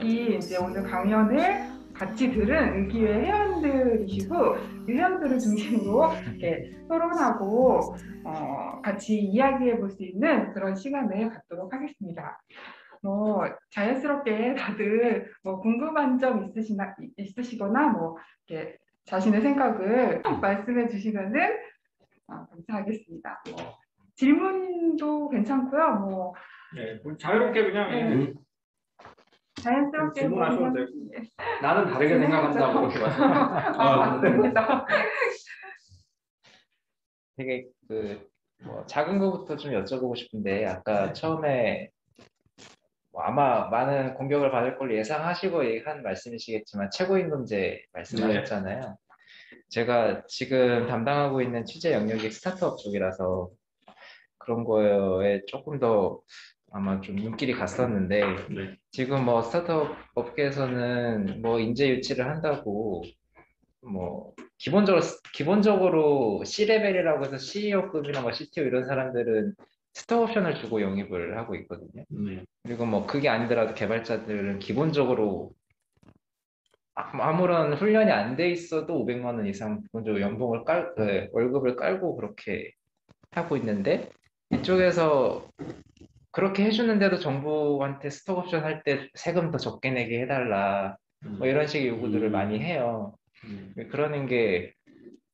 여기 이제 오늘 강연을 같이 들은 의기회 회원들이시고 이 회원들을 중심으로 이렇게 토론하고 같이 이야기해 볼 수 있는 그런 시간을 갖도록 하겠습니다. 자연스럽게 다들 궁금한 점 있으시거나 이렇게 자신의 생각을 말씀해 주시면은 감사하겠습니다. 질문도 괜찮고요. 네, 자유롭게 그냥 네. 자연스럽게 질문하셔도 그냥, 되고. 예. 나는 다르게 생각한다고 이렇게 말씀하세요. 맞습니다. 되게 작은 거부터 좀 여쭤보고 싶은데 아까 처음에 아마 많은 공격을 받을 걸 예상하시고 한 말씀이시겠지만 최고임금제 말씀하셨잖아요. 제가 지금 담당하고 있는 취재 영역이 스타트업 쪽이라서 그런 거에 조금 더 아마 좀 눈길이 갔었는데 지금 스타트업 업계에서는 인재 유치를 한다고 기본적으로 C레벨이라고 해서 CEO급이나 CTO 이런 사람들은 스톡옵션을 주고 영입을 하고 있거든요. 그리고 그게 아니더라도 개발자들은 기본적으로 아무런 훈련이 안 돼 있어도 500만 원 이상 기본적으로 월급을 깔고 그렇게 하고 있는데 이쪽에서 그렇게 해주는데도 정부한테 스톡옵션 할 때 세금 더 적게 내게 해달라 이런 식의 요구들을 많이 해요. 그러는 게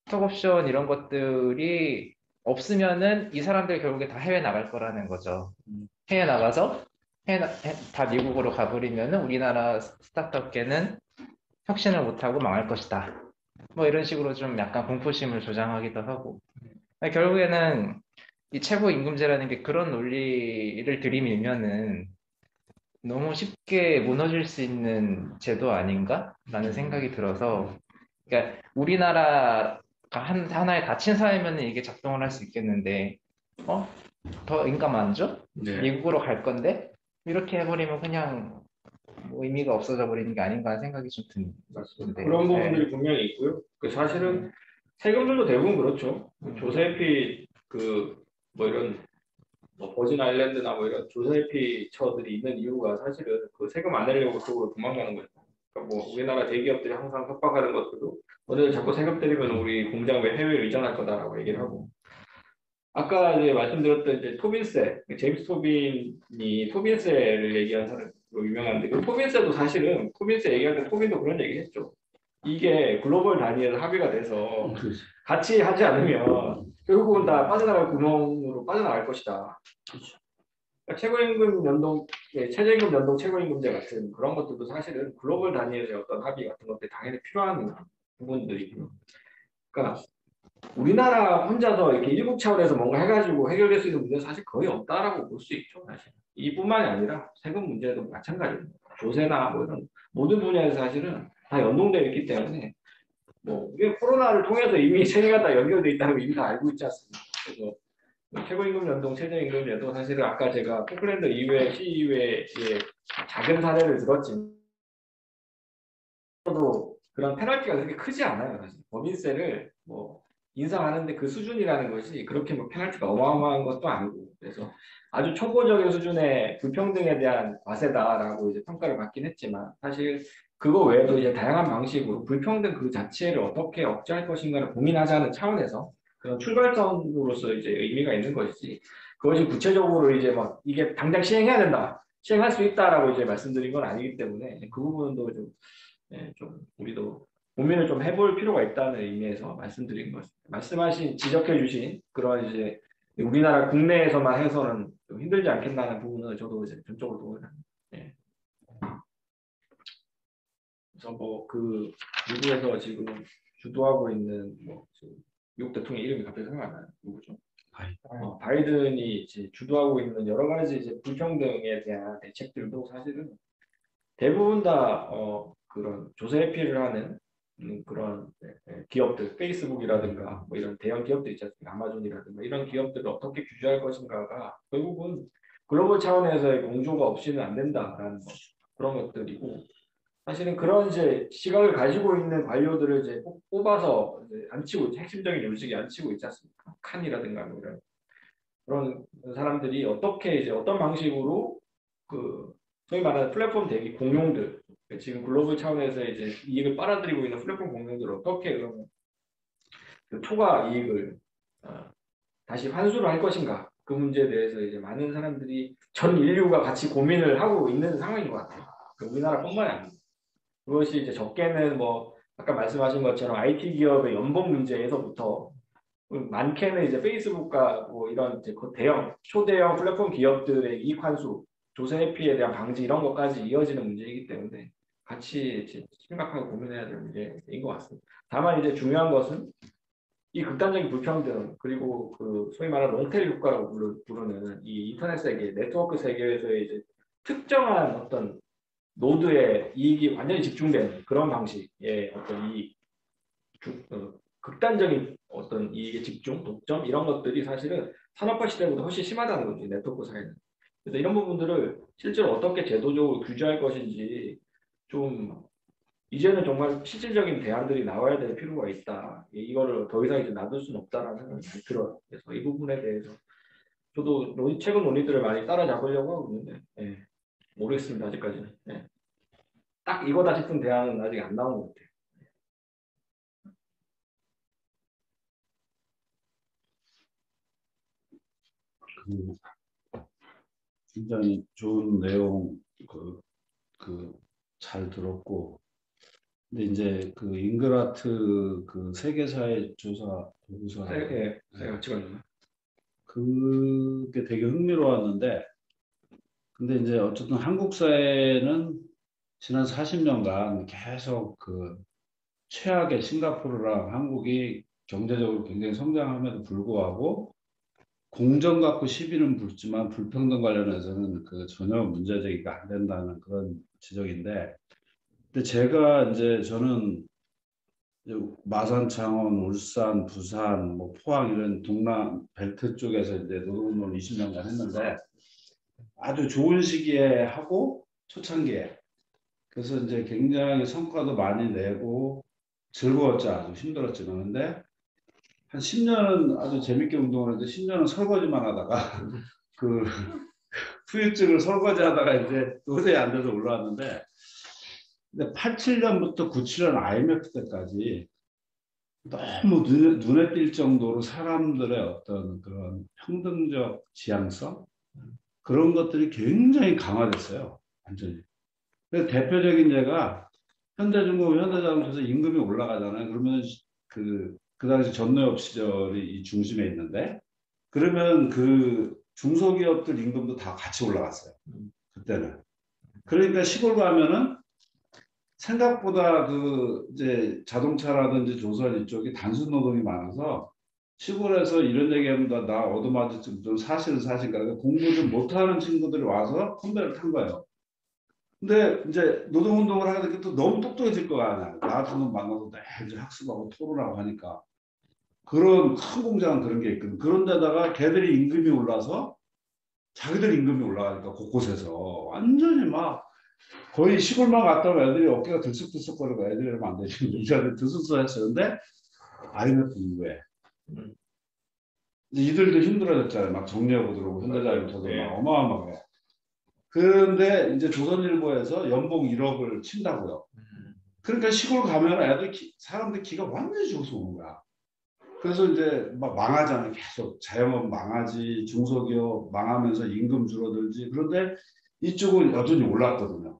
스톡옵션 이런 것들이 없으면은 이 사람들 결국에 다 해외 나갈 거라는 거죠. 해외 나가서 다 미국으로 가버리면은 우리나라 스타트업계는 혁신을 못하고 망할 것이다. 이런 식으로 좀 약간 공포심을 조장하기도 하고 결국에는 이 최고임금제라는 게 그런 논리를 들이밀면은 너무 쉽게 무너질 수 있는 제도 아닌가라는 생각이 들어서 그러니까 우리나라가 하나의 닫힌 사회면 이게 작동을 할 수 있겠는데 더 인가 많죠? 미국으로 갈 건데 이렇게 해버리면 그냥 의미가 없어져 버리는 게 아닌가 하는 생각이 좀 드는데 그런 부분들이 분명히 있고요. 사실은 세금들도 대부분 그렇죠. 조세피 이런 버진 아일랜드나 이런 조세피 처들이 있는 이유가 사실은 그 세금 안 내려고 그쪽으로 도망가는 거죠. 그러니까 우리나라 대기업들이 항상 협박하는 것들도 너네들 자꾸 세금 때리면 우리 공장 왜 해외로 이전할 거다라고 얘기를 하고 아까 이제 말씀드렸던 이제 토빈세, 제임스 토빈이 토빈세를 얘기한 사람으로 유명한데 그 토빈세도 사실은 토빈세 얘기할 때 토빈도 그런 얘기 했죠. 이게 글로벌 단위에서 합의가 돼서 같이 하지 않으면 결국은 다 빠져나갈 구멍으로 빠져나갈 것이다. 그러니까 최저임금 연동 최고임금제 같은 그런 것들도 사실은 글로벌 단위에서 어떤 합의 같은 것들이 당연히 필요한 부분들이고요. 그러니까 우리나라 혼자서 이렇게 일국 차원에서 뭔가 해가지고 해결될 수 있는 문제는 사실 거의 없다라고 볼 수 있죠. 사실 이뿐만이 아니라 세금 문제도 마찬가지입니다. 조세나 이런 모든 분야에서 사실은 다 연동되어 있기 때문에 이게 코로나를 통해서 이미 세계가 다 연결돼 있다는 걸 이미 다 알고 있지 않습니까? 그래서 최고임금 연동, 최저임금제도 사실은 아까 제가 포클랜드 이외, 시 이외의 작은 사례를 들었지만 도 그런 페널티가 그렇게 크지 않아요. 사실 법인세를 인상하는데 그 수준이라는 것이 그렇게 페널티가 어마어마한 것도 아니고 그래서 아주 초보적인 수준의 불평등에 대한 과세다라고 이제 평가를 받긴 했지만 사실 그거 외에도 이제 다양한 방식으로 불평등 그 자체를 어떻게 억제할 것인가를 고민하자는 차원에서 그런 출발점으로서 이제 의미가 있는 것이지 그것이 구체적으로 이제 이게 당장 시행해야 된다, 시행할 수 있다라고 이제 말씀드린 건 아니기 때문에 그 부분도 좀 우리도 고민을 좀 해볼 필요가 있다는 의미에서 말씀드린 것입니다. 지적해 주신 그런 이제 우리나라 국내에서만 해서는 좀 힘들지 않겠나는 부분은 저도 이제 전적으로 동의합니다. 예. 그래서 미국에서 지금 주도하고 있는 지금 미국 대통령 이름이 갑자기 생각 안 나요. 누구죠? 바이든이 이제 주도하고 있는 여러 가지 이제 불평등에 대한 대책들도 사실은 대부분 다 그런 조세 회피를 하는 그런 기업들, 페이스북이라든가 이런 대형 기업들 있지 않습니까? 아마존이라든가 이런 기업들을 어떻게 규제할 것인가가 결국은 글로벌 차원에서의 공조가 없이는 안 된다라는 그런 것들이고 사실은 그런 이제 시각을 가지고 있는 관료들을 이제 뽑아서 이제 핵심적인 요직에 앉히고 있지 않습니까? 칸이라든가 이런 그런 사람들이 어떻게 이제 어떤 방식으로 소위 말하는 플랫폼 대기 공룡들, 지금 글로벌 차원에서 이제 이익을 빨아들이고 있는 플랫폼 공룡들을 어떻게 그러면 그 초과 이익을 다시 환수를 할 것인가, 그 문제에 대해서 이제 많은 사람들이 전 인류가 같이 고민을 하고 있는 상황인 것 같아요. 우리나라뿐만이 아니고 그것이 이제 적게는 뭐 아까 말씀하신 것처럼 IT 기업의 연봉 문제에서부터 많게는 이제 페이스북과 뭐 이런 이제 그 대형 초대형 플랫폼 기업들의 이익 환수, 조세 회피에 대한 방지 이런 것까지 이어지는 문제이기 때문에 같이 이제 심각하게 고민해야 될 문제인 것 같습니다. 다만 이제 중요한 것은 이 극단적인 불평등, 그리고 그 소위 말하는 롱테일 효과라고 부르는 이 인터넷 세계, 네트워크 세계에서의 이제 특정한 어떤 노드의 이익이 완전히 집중된 그런 방식의 어떤 이익, 극단적인 어떤 이익의 집중, 독점 이런 것들이 사실은 산업화 시대보다 훨씬 심하다는 거지, 네트워크 사회는. 그래서 이런 부분들을 실제로 어떻게 제도적으로 규제할 것인지 좀 이제는 정말 실질적인 대안들이 나와야 될 필요가 있다. 이거를 더 이상 이제 놔둘 수는 없다라는 생각이 많이 들어요. 그래서 이 부분에 대해서 저도 최근 논의들을 많이 따라잡으려고 하고 있는데 모르겠습니다, 아직까지는. 딱 이거다 싶은 대안은 아직 안 나온 것 같아요. 굉장히 좋은 내용 잘 들었고, 근데 이제 그 잉그라트 그 세계사회 조사 보고서 가치가 있나요? 그게 되게 흥미로웠는데, 근데 이제 어쨌든 한국 사회는 지난 40년간 계속 그 최악의 싱가포르랑 한국이 경제적으로 굉장히 성장함에도 불구하고 공정 갖고 시비는 붙지만 불평등 관련해서는 그 전혀 문제 제기가 안 된다는 그런 지적인데, 근데 제가 이제 저는 이제 마산, 창원, 울산, 부산, 뭐 포항 이런 동남 벨트 쪽에서 이제 노동운동 20년간 했는데 아주 좋은 시기에 하고 초창기에 그래서 이제 굉장히 성과도 많이 내고 즐거웠죠. 아주 힘들었지만 근데 한 10년은 아주 재밌게 운동을 했는데 10년은 설거지만 하다가 그 후유증을 설거지하다가 이제 도저히 안 돼서 올라왔는데 근데 87년부터 97년 IMF 때까지 너무 눈에 띌 정도로 사람들의 어떤 그런 평등적 지향성 그런 것들이 굉장히 강화됐어요. 완전히. 그래서 대표적인 예가 현대중공업, 현대자동차에서 임금이 올라가잖아요. 그러면 그 당시 전노엽 시절이 이 중심에 있는데 그러면 그 중소기업들 임금도 다 같이 올라갔어요. 그때는. 그러니까 시골 가면은 생각보다 그 이제 자동차라든지 조선 이쪽이 단순 노동이 많아서 시골에서 이런 얘기하면 나 얻어맞을 좀 사실은 사실까 공부 좀 못하는 친구들이 와서 컨베를 탄 거예요. 근데 이제 노동운동을 하게 되니까 또 너무 똑똑해질 거 아니야. 나 같은 놈 만나서 이제 학습하고 토론하고 하니까 그런 큰 공장은 그런 게 있거든. 그런데다가 걔들이 임금이 올라서 자기들 임금이 올라가니까 곳곳에서 완전히 막 거의 시골만 갔다 오면 애들이 어깨가 들썩들썩거리고 애들이 이러면 안 되지. 이자들 들썩들썩했어요. 근데 IMF 이후에 이들도 힘들어졌잖아요. 막 정리하고 들어오고 현대자동차도 막 어마어마하게. 그런데 이제 조선일보에서 연봉 1억을 친다고요. 그러니까 시골 가면 애들 사람들 기가 완전히 죽어서 오는 거야. 그래서 이제 막 망하잖아요. 계속 자영업 망하지, 중소기업 망하면서 임금 줄어들지. 그런데 이쪽은 여전히 올랐거든요.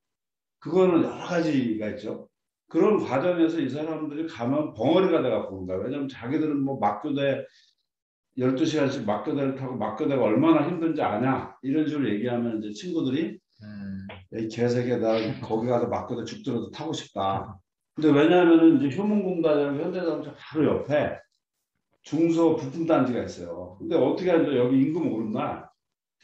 그거는 여러 가지가 있죠. 그런 과정에서 이 사람들이 가면 벙어리가 돼갖고 온다. 왜냐하면 자기들은 뭐 막교대 12시간씩 막교대를 타고 막교대가 얼마나 힘든지 아냐. 이런 식으로 얘기하면 이제 친구들이 이 개새끼야 나 거기 가서 막교대 죽더라도 타고 싶다. 근데 왜냐하면 이제 효문공단이랑 현대자동차 바로 옆에 중소 부품단지가 있어요. 근데 어떻게 하죠? 여기 임금 오른 날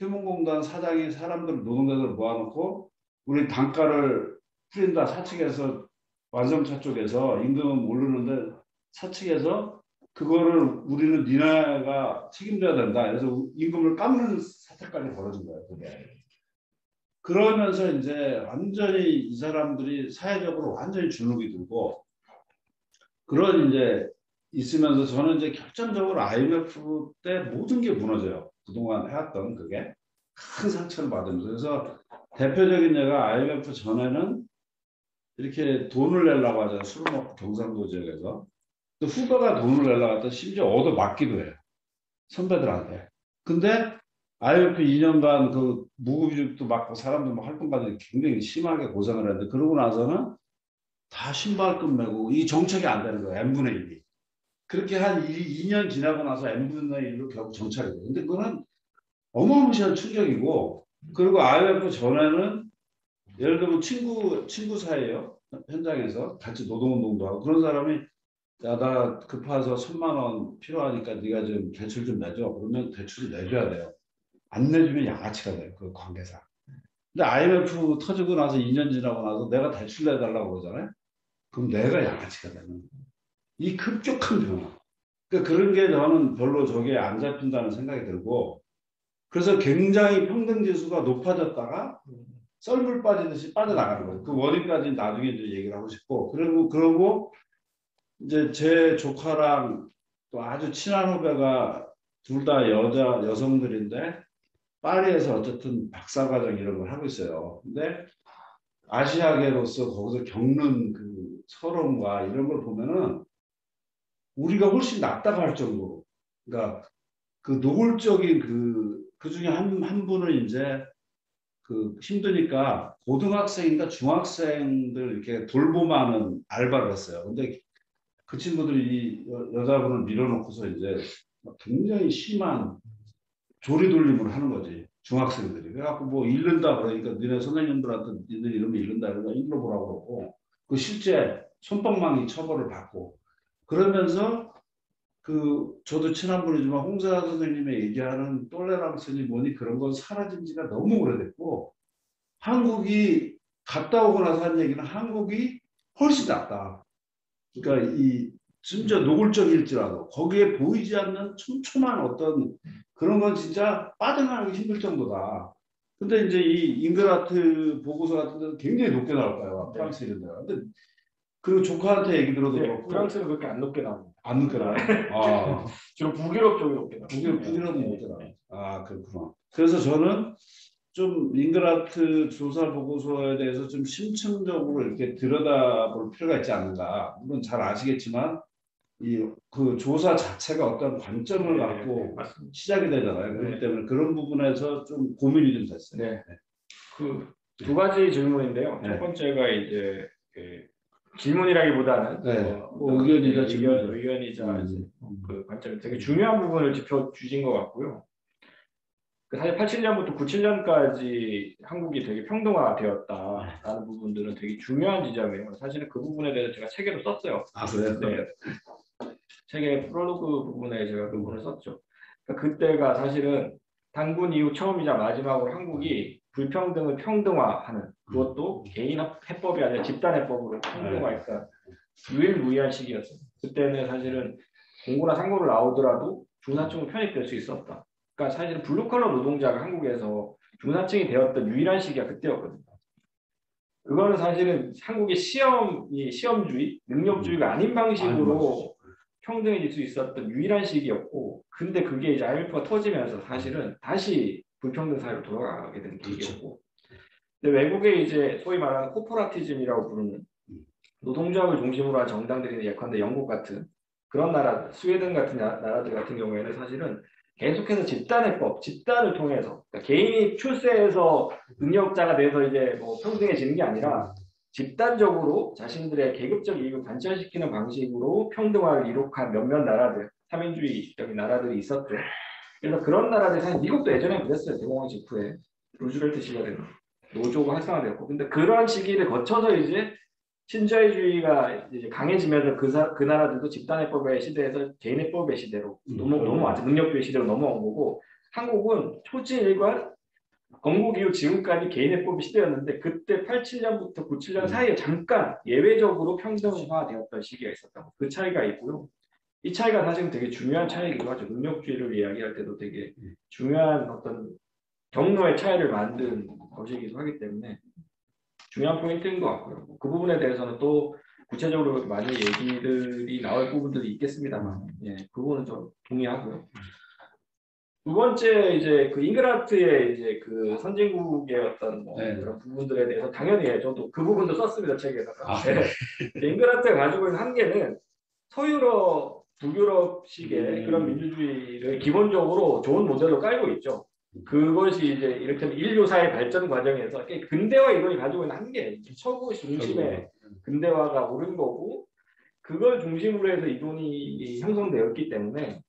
효문공단 사장이 사람들 노동자들 모아놓고 우리 단가를 풀린다 사측에서 완성차 쪽에서 임금은 모르는데 사측에서 그거를 우리는 니네가 책임져야 된다. 그래서 임금을 깎는 사태까지 벌어진 거예요. 그게. 그러면서 이제 완전히 이 사람들이 사회적으로 완전히 주눅이 들고 그런 이제 있으면서 저는 이제 결정적으로 IMF 때 모든 게 무너져요. 그동안 해왔던 그게. 큰 상처를 받으면서 그래서 대표적인 예가 IMF 전에는 이렇게 돈을 내려고 하잖아요. 술을 먹고 경상도 지역에서. 또 후배가 돈을 내려고 했다 심지어 얻어 맞기도 해요. 선배들한테. 근데 IMF 2년간 그 무급휴직도 맞고 사람들 막 활동가들이 굉장히 심하게 고생을 했는데 그러고 나서는 다 신발금 메고 이 정책이 안 되는 거예요. n분의 1이. 그렇게 한 2년 지나고 나서 n분의 1로 결국 정착이 돼요. 근데 그거는 어마무시한 충격이고 그리고 IMF 전에는 예를 들면 친구 사이에요. 현장에서 같이 노동운동도 하고 그런 사람이 야, 나 급해서 1,000만 원 필요하니까 네가 좀 대출 좀 내줘. 그러면 대출을 내줘야 돼요. 안 내주면 양아치가 돼요. 그 관계사. 근데 IMF 터지고 나서 2년 지나고 나서 내가 대출 내달라고 그러잖아요. 그럼 내가 양아치가 되는 이 급격한 변화. 그러니까 그런 게 저는 별로 저게 안 잡힌다는 생각이 들고 그래서 굉장히 평등 지수가 높아졌다가 썰물 빠지듯이 빠져나가는 거예요. 그 원인까지 나중에 이제 얘기를 하고 싶고 그러고 이제 제 조카랑 또 아주 친한 후배가 둘 다 여성들인데 파리에서 어쨌든 박사과정 이런 걸 하고 있어요. 근데 아시아계로서 거기서 겪는 그 서러움과 이런 걸 보면은 우리가 훨씬 낫다고 할 정도로 그러니까 그 노골적인 그 중에 한 분은 이제 그 힘드니까 고등학생인가 중학생들 이렇게 돌봄하는 알바를 했어요. 근데 그 친구들이 여자분을 밀어놓고서 이제 굉장히 심한 조리돌림을 하는 거지. 중학생들이. 그래갖고 뭐 잃는다 그러니까 너네 선생님들한테 니들 이러면 잃는다 그러니까 잃어보라고 그러고 그 실제 손방망이 처벌을 받고 그러면서 그 저도 친한 분이지만 홍사 선생님의 얘기하는 똘레랑스니 뭐니 그런 건 사라진 지가 너무 오래됐고 한국이 갔다 오고 나서 한 얘기는 한국이 훨씬 낫다. 그러니까 이 진짜 노골적일지라도 거기에 보이지 않는 촘촘한 어떤 그런 건 진짜 빠져나가기 힘들 정도다. 근데 이제 이 잉그라트 보고서 같은 데는 굉장히 높게 나올 거예요. 프랑스 이런 데가. 근데 그 조카한테 얘기 들어도 네, 그렇고 프랑스는 그렇게 안 높게 나옵니다. 안 높게 나와요. 아, 주로 북유럽 쪽이 높게 나옵니다. 북유럽은 높게 나와요. 아, 그렇구나. 그래서 저는 좀 잉그라트 조사 보고서에 대해서 좀 심층적으로 이렇게 들여다볼 필요가 있지 않는가. 물론 잘 아시겠지만 이 그 조사 자체가 어떤 관점을 갖고 맞습니다. 시작이 되잖아요. 그렇기 네. 때문에 그런 부분에서 좀 고민이 좀 됐어요. 네. 그 두 가지 질문인데요. 네. 첫 번째가 이제 그 질문이라기보다는 네. 뭐 의견이자 그 관점이 되게 중요한 부분을 짚어주신 것 같고요. 그 사실 87년부터 97년까지 한국이 되게 평등화되었다라는 부분들은 되게 중요한 지점이에요. 사실은 그 부분에 대해서 제가 책에도 썼어요. 아, 그래요? 네. 책의 프롤로그 부분에 제가 그 부분을 썼죠. 그러니까 그때가 사실은 단군 이후 처음이자 마지막으로 한국이 불평등을 평등화하는 그것도 개인 해법이 아니라 집단 해법으로 평등화했던 유일무이한 시기였어요. 그때는 사실은 공고나 상고를 나오더라도 중산층은 편입될 수 있었다. 그러니까 사실은 블루컬러 노동자가 한국에서 중산층이 되었던 유일한 시기가 그때였거든요. 그거는 사실은 한국의 시험주의, 능력주의가 아닌 방식으로 평등해질 수 있었던 유일한 시기였고, 근데 그게 이제 IMF가 터지면서 사실은 다시 불평등 사회로 돌아가게 된 계기였고, 근데 외국에 이제 소위 말하는 코퍼라티즘이라고 부르는 노동조합을 중심으로 한 정당들이 예컨대 영국 같은 그런 나라, 스웨덴 같은 나라들 같은 경우에는 사실은 계속해서 집단해법, 집단을 통해서 그러니까 개인이 출세해서 능력자가 돼서 이제 뭐 평등해지는 게 아니라 집단적으로 자신들의 계급적 이익을 관철시키는 방식으로 평등화를 이룩한 몇몇 나라들, 삼인주의적인 나라들이 있었죠. 그래서 그런 나라들, 사실 미국도 예전에 그랬어요. 대공황 직후에 루즈벨트 시절에는 노조가 활성화되었고, 근데 그런 시기를 거쳐서 이제 신자유주의가 이제 강해지면서 그 나라들도 집단해법의 시대에서 개인해법의 시대로 넘어왔죠. 능력주의 시대로 넘어온 거고, 한국은 초지일관 건국 이후 지금까지 개인해법의 시대였는데 그때 87년부터 97년 사이에 잠깐 예외적으로 평등화되었던 시기가 있었던 거. 그 차이가 있고요. 이 차이가 사실은 되게 중요한 차이이기도 하죠. 능력주의를 이야기할 때도 되게 중요한 어떤 경로의 차이를 만든 것이기도 하기 때문에 중요한 포인트인 것 같고요. 그 부분에 대해서는 또 구체적으로 많이 얘기들이 나올 부분들이 있겠습니다만, 예, 그 부분은 좀 동의하고요. 두 번째 이제 그 잉그라트의 이제 그 선진국의 어떤 뭐 네. 그런 부분들에 대해서 당연히 저도 그 부분도 썼습니다 책에다가. 아, 네. 이제 잉그라트가 가지고 있는 한계는 서유럽, 북유럽식의 그런 민주주의를 기본적으로 좋은 모델로 깔고 있죠. 그것이 이제 이를테면 인류사의 발전 과정에서 근대화 이론이 가지고 있는 한계, 서구 중심의 근대화가 옳은 거고 그걸 중심으로 해서 이론이 형성되었기 때문에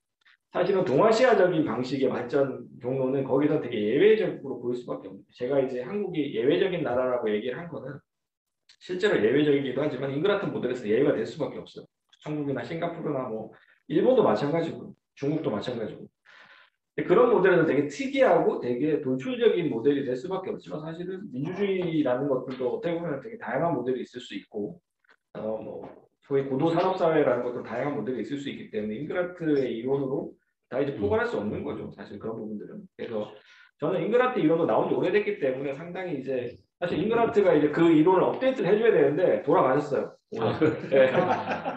사실은 동아시아적인 방식의 발전 경로는 거기서 되게 예외적으로 보일 수밖에 없는. 제가 이제 한국이 예외적인 나라라고 얘기를 한 거는 실제로 예외적이기도 하지만 잉그라트 모델에서 예외가 될 수밖에 없어요. 한국이나 싱가포르나 뭐 일본도 마찬가지고 중국도 마찬가지고. 그런 모델은 되게 특이하고 되게 돌출적인 모델이 될 수밖에 없지만 사실은 민주주의라는 것들도 어떻게 보면 되게 다양한 모델이 있을 수 있고 뭐 소위 고도 산업 사회라는 것도 다양한 모델이 있을 수 있기 때문에 잉그라트의 이론으로 다 이제 포괄할 수 없는 거죠. 사실 그런 부분들은. 그래서 저는 잉그라트 이론도 나온 지 오래됐기 때문에 상당히 이제 사실 잉그라트가 이제 그 이론을 업데이트를 해줘야 되는데 돌아가셨어요. 올해. 네.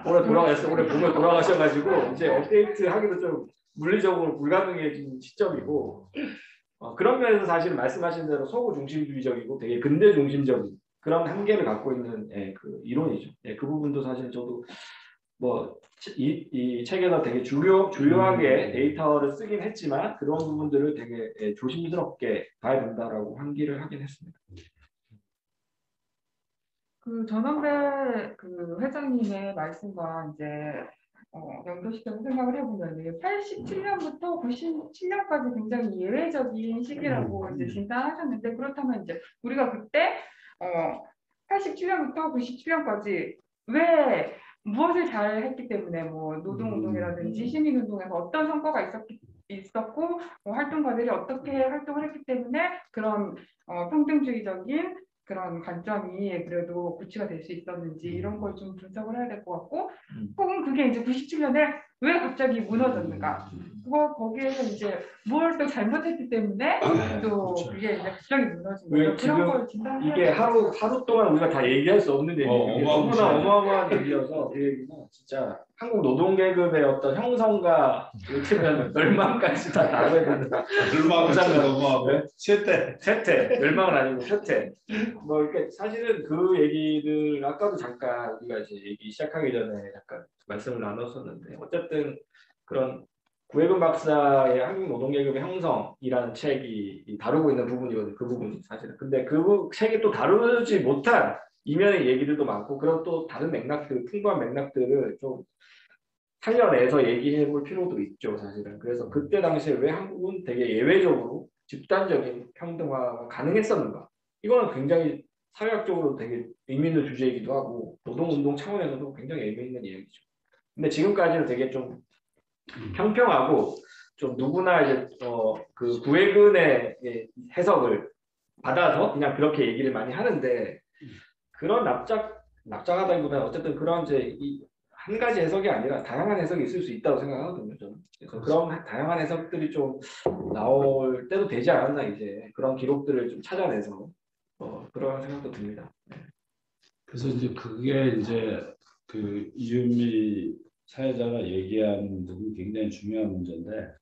올해 돌아가셨어요. 올해 봄에 돌아가셔가지고 이제 업데이트 하기도 좀 물리적으로 불가능해진 시점이고 그런 면에서 사실 말씀하신 대로 서구 중심주의적이고 되게 근대 중심적인 그런 한계를 갖고 있는 그 이론이죠. 그 부분도 사실 저도 뭐 이 책에서 되게 주요하게 데이터를 쓰긴 했지만 그런 부분들을 되게 조심스럽게 봐야 된다라고 환기를 하긴 했습니다. 그 전원배 그 회장님의 말씀과 이제 연결시켜서 생각을 해보면 87년부터 97년까지 굉장히 예외적인 시기라고 이제 진단하셨는데 그렇다면 이제 우리가 그때 87년부터 97년까지 왜 무엇을 잘 했기 때문에 뭐 노동운동이라든지 시민운동에서 어떤 성과가 있었고 활동가들이 어떻게 활동을 했기 때문에 그런 평등주의적인 그런 관점이 그래도 고치가 될 수 있었는지 이런 걸 좀 분석을 해야 될 것 같고 혹은 그게 이제 97년에 왜 갑자기 무너졌는가 거기에서 이제 뭘 또 잘못했기 때문에 또 그렇죠. 그게 이제 갑자기 무너진 거죠. 그런 걸 진단해야 이게 하루 동안 우리가 다 얘기할 수 없는 얘기 너무나 어마어마한 얘기여서 그 얘기는 진짜 한국 노동계급의 어떤 형성과 이를테면 멸망까지 다 다뤄야 된다. 멸망을 너무하고 쇠퇴 멸망은 아니고 쇠퇴. 뭐 이렇게 사실은 그 얘기를 아까도 잠깐 우리가 이제 얘기 시작하기 전에 약간 말씀을 나눴었는데 어쨌든 그런 구혜근 박사의 한국 노동계급의 형성이라는 책이 다루고 있는 부분이거든요. 그 부분이 사실은. 근데 그 책이 또 다루지 못한 이면의 얘기들도 많고 그런 또 다른 맥락들, 풍부한 맥락들을 좀 살려내서 얘기해 볼 필요도 있죠, 사실은. 그래서 그때 당시에 왜 한국은 되게 예외적으로 집단적인 평등화가 가능했었는가. 이거는 굉장히 사회학적으로 되게 의미 있는 주제이기도 하고 노동운동 차원에서도 굉장히 의미 있는 이야기죠. 근데 지금까지는 되게 좀 평평하고 좀 누구나 이제 그 구혜근의 해석을 받아서 그냥 그렇게 얘기를 많이 하는데 그런 납작하다기보다는 어쨌든 그런 이제 한 가지 해석이 아니라 다양한 해석이 있을 수 있다고 생각하거든요, 저는. 그래서 그런 다양한 해석들이 좀 나올 때도 되지 않았나 이제 그런 기록들을 좀 찾아내서 그런 생각도 듭니다. 그래서 이제 그게 이제 그 이윤미 사회자가 얘기한 부분이 굉장히 중요한 문제인데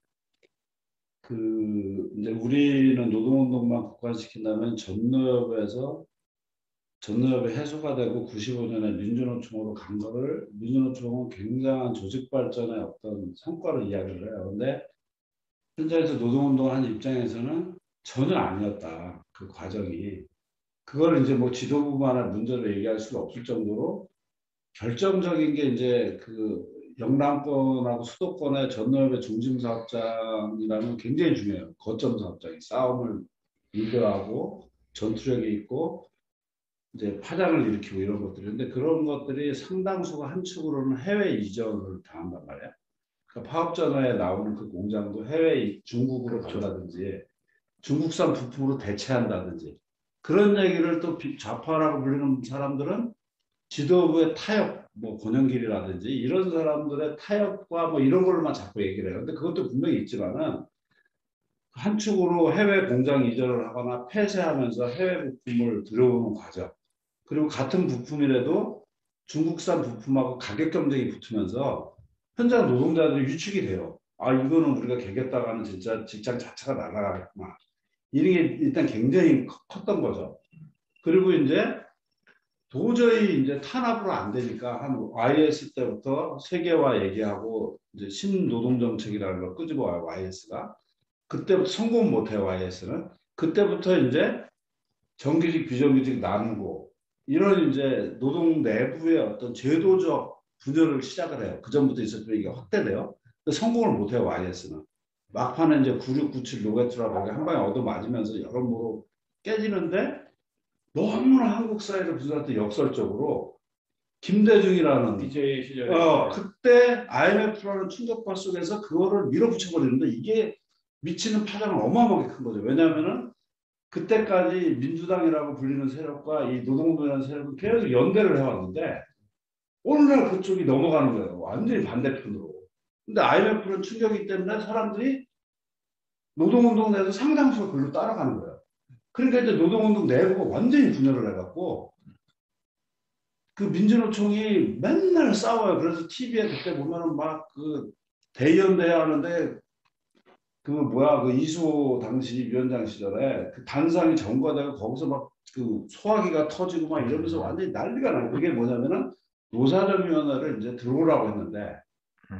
그 이제 우리는 노동운동만 국한시킨다면 전노협이 해소가 되고 95년에 민주노총으로 간 거를 민주노총은 굉장한 조직 발전의 어떤 성과를 이야기를 해요. 그런데 현장에서 노동운동한 입장에서는 전혀 아니었다. 그 과정이. 그걸 이제 뭐 지도부만의 문제로 얘기할 수가 없을 정도로 결정적인 게 이제 그 영남권하고 수도권의 전노협의 중심 사업장이라는 굉장히 중요해요. 거점 사업장이 싸움을 리드하고 전투력이 있고 이제 파장을 일으키고 이런 것들인데 그런 것들이 상당수가 한 축으로는 해외 이전을 당한단 말이야. 그러니까 파업전에 나오는 그 공장도 해외 중국으로 간다든지 중국산 부품으로 대체한다든지 그런 얘기를 또 좌파라고 불리는 사람들은 지도부의 타협, 뭐 권영길이라든지 이런 사람들의 타협과 뭐 이런 걸로만 자꾸 얘기를 해요. 근데 그것도 분명히 있지만은 한 축으로 해외 공장 이전을 하거나 폐쇄하면서 해외 부품을 들여오는 과정. 그리고 같은 부품이라도 중국산 부품하고 가격 경쟁이 붙으면서 현장 노동자들이 위축이 돼요. 아 이거는 우리가 개겼다가는 진짜 직장 자체가 날아가겠구나. 이런 게 일단 굉장히 컸던 거죠. 그리고 이제 도저히 이제 탄압으로 안 되니까 한 YS 때부터 세계화 얘기하고 이제 신노동정책이라는 걸 끄집어 와요. YS가. 그때부터 성공 못해요. YS는. 그때부터 이제 정규직 비정규직 나누고 이런 이제 노동 내부의 어떤 제도적 분열을 시작을 해요. 그 전부터 있었지만 이게 확대돼요. 근데 성공을 못해요. YS는. 막판에 이제 9697 로게트라고 한 방에 얻어맞으면서 여러모로 깨지는데 너무나 한국 사회를 분석할 때 역설적으로 김대중이라는 DJ 시절에 그때 IMF라는 충격파 속에서 그거를 밀어붙여 버리는데 이게 미치는 파장은 어마어마하게 큰 거죠. 왜냐하면은 그때까지 민주당이라고 불리는 세력과 이 노동운동이라는 세력은 계속 연대를 해왔는데 오늘날 그쪽이 넘어가는 거예요. 완전히 반대편으로. 근데 IMF는 충격이기 때문에 사람들이 노동운동 내에서 상당수가 글로 따라가는 거예요. 그러니까 이제 노동운동 내부가 완전히 분열을 해갖고 그 민주노총이 맨날 싸워요. 그래서 TV에 그때 보면은 막 그 대의연대회 하는데 그 뭐야 그 이수호 당시 위원장 시절에 그 단상이 점거되고 거기서 막 그 소화기가 터지고 막 이러면서 완전히 난리가 나요. 그게 뭐냐면은 노사정위원회를 이제 들어오라고 했는데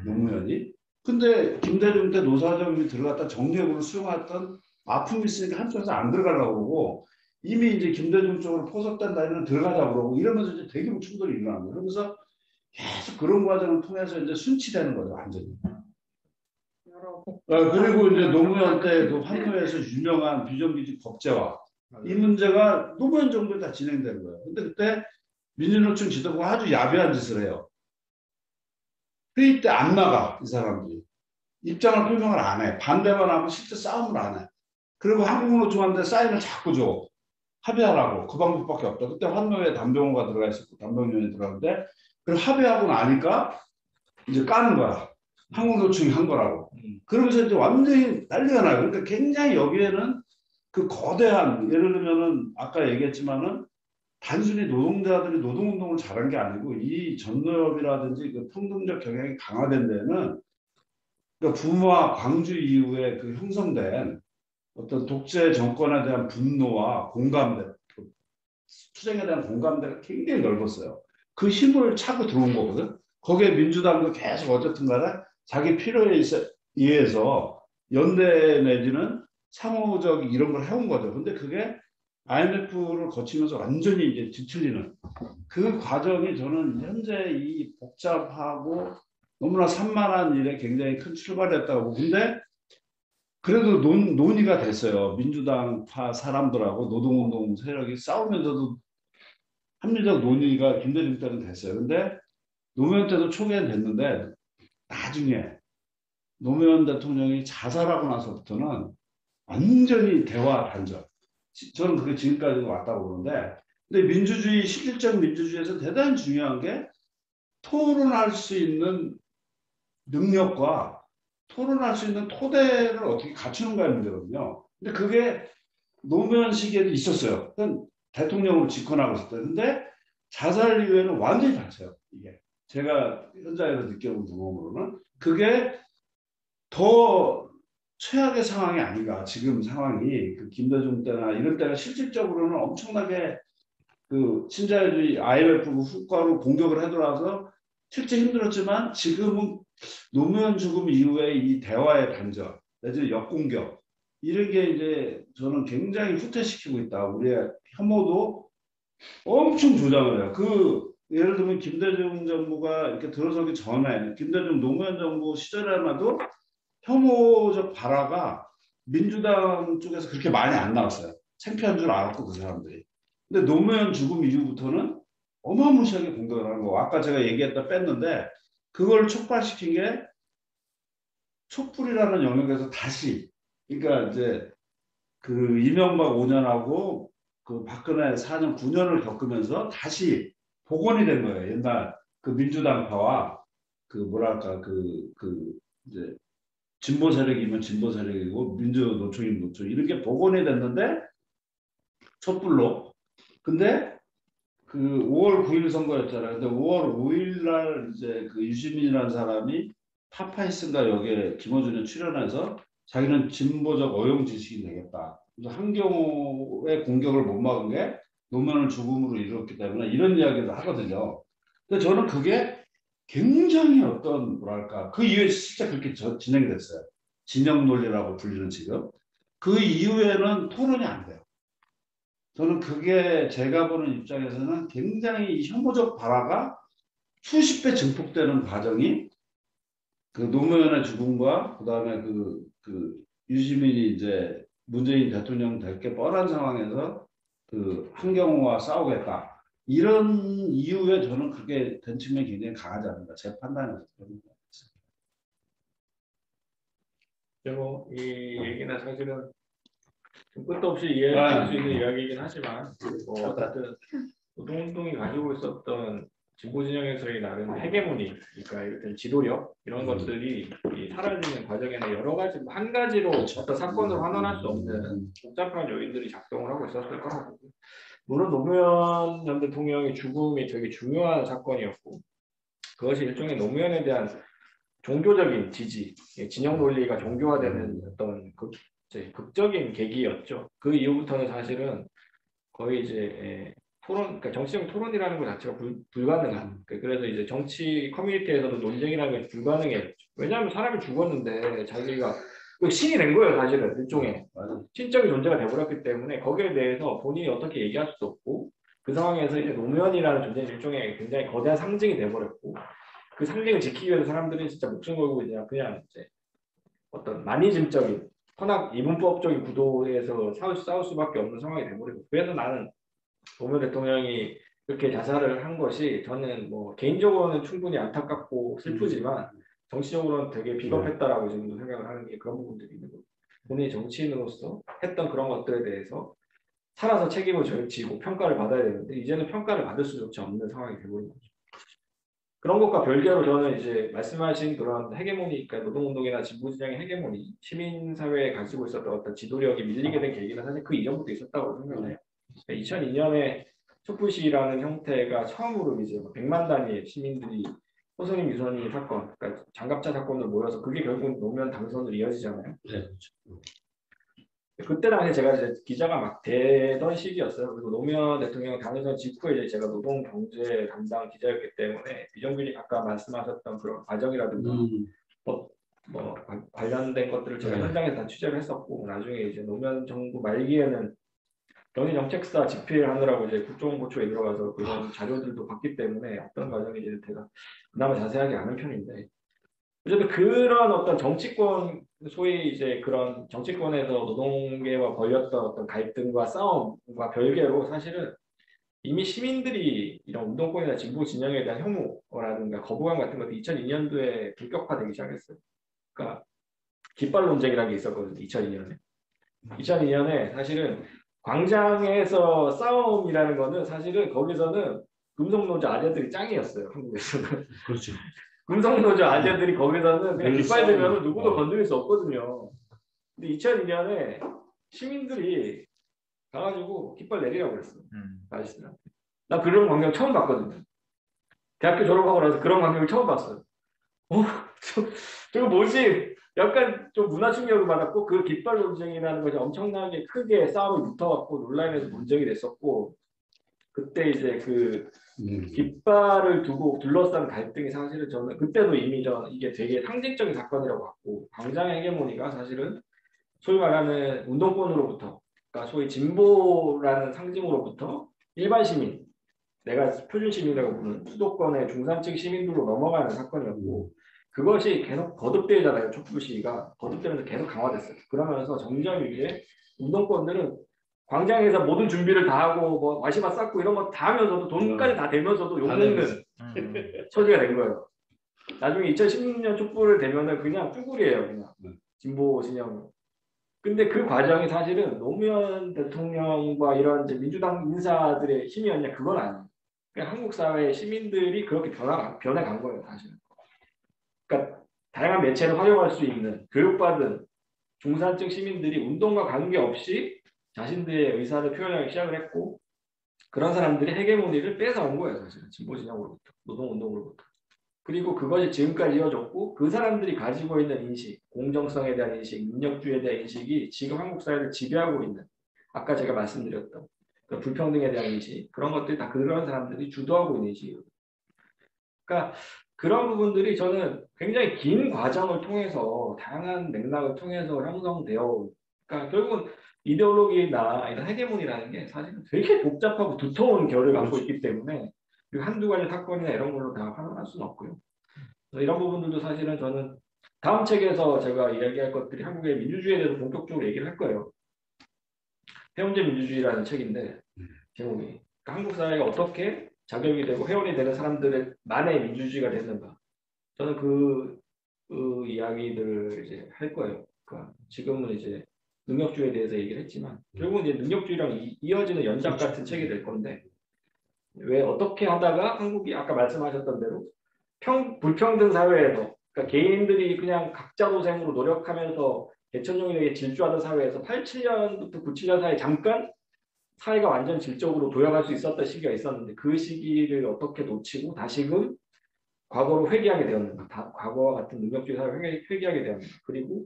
노무현이 근데 김대중 때 노사정위 들어갔다 정례부를 수용했던 아픔이 있으니까 한쪽에서 안 들어가려고 그러고 이미 이제 김대중 쪽으로 포섭된 다리는 들어가자고 그러고 이러면서 이제 대규모 충돌이 일어나는 거예요. 그러면서 계속 그런 과정을 통해서 이제 순치되는 거죠, 완전히. 여러 그리고 이제 노무현 때 그 환노에서 유명한 비정규직 법제화 이 문제가 노무현 정부에 다 진행되는 거예요. 근데 그때 민주노총 지도부가 아주 야비한 짓을 해요. 회의 때 안 나가 이 사람들이. 입장을 표명을 안 해. 반대만 하고 실제 싸움을 안 해. 그리고 한국노총한테 사인을 자꾸 줘. 합의하라고. 그 방법밖에 없다. 그때 환노에 담병호가 들어가 있었고 담병위원이 들어갔는데 그걸 합의하고 나니까 이제 까는 거야. 한국노총이 한 거라고. 그러면서 이제 완전히 난리가 나요. 그러니까 굉장히 여기에는 그 거대한 예를 들면은 아까 얘기했지만은 단순히 노동자들이 노동운동을 잘한 게 아니고 이 전노협이라든지 그 평등적 경향이 강화된 데는 그러니까 부마 광주 이후에 그 형성된 어떤 독재 정권에 대한 분노와 공감대, 투쟁에 대한 공감대가 굉장히 넓었어요. 그 힘을 차고 들어온 거거든. 거기에 민주당도 계속 어쨌든 간에 자기 필요에 의해서 연대 내지는 상호적 이런 걸 해온 거죠. 근데 그게 IMF를 거치면서 완전히 이제 뒤틀리는 그 과정이 저는 현재 이 복잡하고 너무나 산만한 일에 굉장히 큰 출발이었다고 보고 근데 그래도 논의가 됐어요. 민주당파 사람들하고 노동운동 세력이 싸우면서도 합리적 논의가 김대중 때는 됐어요. 근데 노무현 때도 초기엔 됐는데 나중에 노무현 대통령이 자살하고 나서부터는 완전히 대화 단절. 저는 그게 지금까지도 왔다고 보는데 근데 민주주의 실질적 민주주의에서 대단히 중요한 게 토론할 수 있는 능력과 토론할 수 있는 토대를 어떻게 갖추는가의 문제거든요. 근데 그게 노무현 시기에도 있었어요. 대통령으로 집권하고 있을 때. 근데 자살 이후에는 완전히 달라요. 이게 제가 현장에서 느껴본 경험으로는 그게 더 최악의 상황이 아닌가. 지금 상황이 그 김대중 때나 이런 때가 실질적으로는 엄청나게 그 신자유주의 IMF 후과로 공격을 해들어와서 실제 힘들었지만 지금은 노무현 죽음 이후에 이 대화의 단절 내지는 역공격 이런 게 이제 저는 굉장히 후퇴시키고 있다. 우리의 혐오도 엄청 조장을 해요. 그 예를 들면 김대중 정부가 이렇게 들어서기 전에 김대중 노무현 정부 시절에마도 혐오적 발화가 민주당 쪽에서 그렇게 많이 안 나왔어요. 창피한 줄 알았고 그 사람들이. 근데 노무현 죽음 이후부터는 어마무시하게 공격을 하는 거. 아까 제가 얘기했다 뺐는데 그걸 촉발시킨 게 촛불이라는 영역에서 다시 그러니까 이제 그 이명박 5년하고 그 박근혜 4년 9년을 겪으면서 다시 복원이 된 거예요. 옛날 그 민주당파와 그 뭐랄까 그 이제 진보 세력이면 진보 세력이고 민주노총이면 노총 이렇게 복원이 됐는데 촛불로. 근데 그 5월 9일 선거였잖아요. 근데 5월 5일 날 이제 그 유시민이라는 사람이 파파이스인가 여기에 김어준이 출연해서 자기는 진보적 어용 지식이 되겠다. 그래서 한경호의 공격을 못 막은 게 노무현을 죽음으로 이뤘기 때문에 이런 이야기도 하거든요. 근데 저는 그게 굉장히 어떤 뭐랄까 그 이후에 실제 그렇게 진행이 됐어요. 진영 논리라고 불리는 지금 그 이후에는 토론이 안 돼요. 저는 그게 제가 보는 입장에서는 굉장히 혐오적 발화가 수십 배 증폭되는 과정이 그 노무현의 죽음과 그다음에 그 유시민이 이제 문재인 대통령 될 게 뻔한 상황에서 그 한경호와 싸우겠다. 이런 이유에 저는 그게 된 측면이 굉장히 강하지 않는가 제 판단에서 그런 것 그리고 이 얘기는 사실은 좀 끝도 없이 이해할 수 있는 이야기이긴 하지만 뭐 어쨌든 노동운동이 가지고 있었던 진보 진영에서의 나름 헤게모니, 그러니까 이런 지도력 이런 것들이 이 사라지는 과정에는 여러 가지 한 가지로 어떤 사건으로 환원할 수 없는 복잡한 요인들이 작동을 하고 있었을 거라고. 물론 노무현 전 대통령의 죽음이 되게 중요한 사건이었고 그것이 일종의 노무현에 대한 종교적인 지지, 진영 논리가 종교화되는 어떤 극적인 계기였죠. 그 이후부터는 사실은 거의 이제 토론, 그러니까 정치적 토론이라는 것 자체가 불가능한. 그래서 이제 정치 커뮤니티에서도 논쟁이라는 게 불가능해요. 왜냐하면 사람이 죽었는데 자기가 신이 된 거예요, 사실은 일종의 신적인 존재가 돼버렸기 때문에 거기에 대해서 본인이 어떻게 얘기할 수도 없고 그 상황에서 이제 노무현이라는 존재는 일종의 굉장히 거대한 상징이 돼버렸고 그 상징을 지키기 위해서 사람들이 진짜 목숨 걸고 그냥 이제 어떤 마니즘적인 현학 이분법적인 구도에서 싸울 수밖에 없는 상황이 돼버리고 그래서 나는 노무현 대통령이 그렇게 자살을 한 것이 저는 뭐 개인적으로는 충분히 안타깝고 슬프지만 정치적으로는 되게 비겁했다라고 지금도 생각을 하는 게 그런 부분들이 있는 거고 본인이 정치인으로서 했던 그런 것들에 대해서 살아서 책임을 지고 평가를 받아야 되는데 이제는 평가를 받을 수조차 없는 상황이 돼버린 거죠. 그런 것과 별개로 저는 이제 말씀하신 그런 헤게모니, 그러니까 노동운동이나 진보진영의 헤게모니, 시민사회에 가지고 있었던 어떤 지도력이 밀리게 된 계기는 사실 그 이전부터 있었다고 생각해요. 2002년에 촛불시라는 형태가 처음으로 이제 100만 단위의 시민들이 호소님 유선이 사건, 그러니까 장갑차 사건으로 모여서 그게 결국 노무현 당선으로 이어지잖아요. 네. 그때 당시에 제가 이제 기자가 막 되던 시기였어요. 그리고 노무현 대통령 당선 직후에 이제 제가 노동 경제 담당 기자였기 때문에 비정규직 아까 말씀하셨던 그런 과정이라든가 뭐 관련된 것들을 제가 현장에서 다 취재를 했었고 나중에 이제 노무현 정부 말기에는 경제정책사 집필하느라고 이제 국정원고초에 들어가서 그런 자료들도 봤기 때문에 어떤 과정이 이제 제가 그나마 자세하게 아는 편인데 어쨌든 그런 어떤 정치권 소위 이제 그런 정치권에서 노동계와 벌였던 어떤 갈등과 싸움과 별개로 사실은 이미 시민들이 이런 운동권이나 진보 진영에 대한 혐오라든가 거부감 같은 것도 2002년도에 본격화되기 시작했어요. 그러니까 깃발 논쟁이라는 게 있었거든요. 2002년에. 2002년에 사실은 광장에서 싸움이라는 거는 사실은 거기서는 금속노조 아재들이 짱이었어요. 한국에서는. 그렇죠. 금속노조 아재들이 거기서는 그냥 깃발 들면 누구도 건드릴 수 없거든요. 근데 2002년에 시민들이 가가지고 깃발 내리라고 그랬어요. 아저씨들한테. 나 그런 광경 처음 봤거든요. 대학교 졸업하고 나서 그런 광경을 처음 봤어요. 저거 뭐지? 약간 좀 문화 충격을 받았고 그 깃발 논쟁이라는 것이 엄청나게 크게 싸움이 붙어갖고 논란에서 논쟁이 됐었고 그때 이제 그 깃발을 두고 둘러싼 갈등이 사실은 저는 그때도 이미 이게 되게 상징적인 사건이라고 봤고 광장의 헤게모니가 사실은 소위 말하는 운동권으로부터 그러니까 소위 진보라는 상징으로부터 일반 시민 내가 표준 시민이라고 부르는 수도권의 중산층 시민들로 넘어가는 사건이었고 그것이 계속 거듭되잖아요. 촛불 시위가 거듭되면서 계속 강화됐어요. 그러면서 점점 이게 운동권들은 광장에서 모든 준비를 다 하고 뭐 와시마 쌓고 이런 거 다 하면서도 돈까지 다 대면서도 욕먹는 처지가 된 거예요. 나중에 2016년 촛불을 대면은 그냥 쭈구리예요. 그냥 진보 진영. 근데 그 과정이 사실은 노무현 대통령과 이런 이제 민주당 인사들의 힘이었냐 그건 아니에요. 그냥 한국 사회 시민들이 그렇게 변해간 거예요. 사실은. 그러니까 다양한 매체를 활용할 수 있는 교육받은 중산층 시민들이 운동과 관계없이 자신들의 의사를 표현하기 시작을 했고 그런 사람들이 헤게모니를 뺏어온 거예요. 사실은 진보 진영으로부터 노동운동으로부터. 그리고 그것이 지금까지 이어졌고 그 사람들이 가지고 있는 인식, 공정성에 대한 인식, 능력주의에 대한 인식이 지금 한국 사회를 지배하고 있는 아까 제가 말씀드렸던 그 불평등에 대한 인식 그런 것들이 다 그런 사람들이 주도하고 있는 인식이에요. 그러니까 그런 부분들이 저는 굉장히 긴 과정을 통해서 다양한 맥락을 통해서 형성되어 그러니까 결국은 이데올로기나 이런 헤게모니라는 게 사실은 되게 복잡하고 두터운 결을 갖고 있기 때문에 한두 가지 사건이나 이런 걸로 다 판단할 수는 없고요. 이런 부분들도 사실은 저는 다음 책에서 제가 이야기할 것들이 한국의 민주주의에 대해서 본격적으로 얘기를 할 거예요. 해운제 민주주의라는 책인데 제목이 그러니까 한국 사회가 어떻게 자격이 되고 회원이 되는 사람들만의 민주주의가 됐는가. 저는 그 이야기들을 이제 할 거예요. 그러니까 지금은 이제 능력주의에 대해서 얘기를 했지만 결국은 이제 능력주의랑 이어지는 연작 같은 책이 될 건데 왜 어떻게 하다가 한국이 아까 말씀하셨던 대로 불평등 사회에서 그러니까 개인들이 그냥 각자 도생으로 노력하면서 개천종이에게 질주하던 사회에서 87년부터 97년 사이에 잠깐 사회가 완전 질적으로 도약할 수 있었던 시기가 있었는데 그 시기를 어떻게 놓치고 다시금 과거로 회귀하게 되었는가 과거와 같은 능력주의 사회를 회귀하게 되었는가 그리고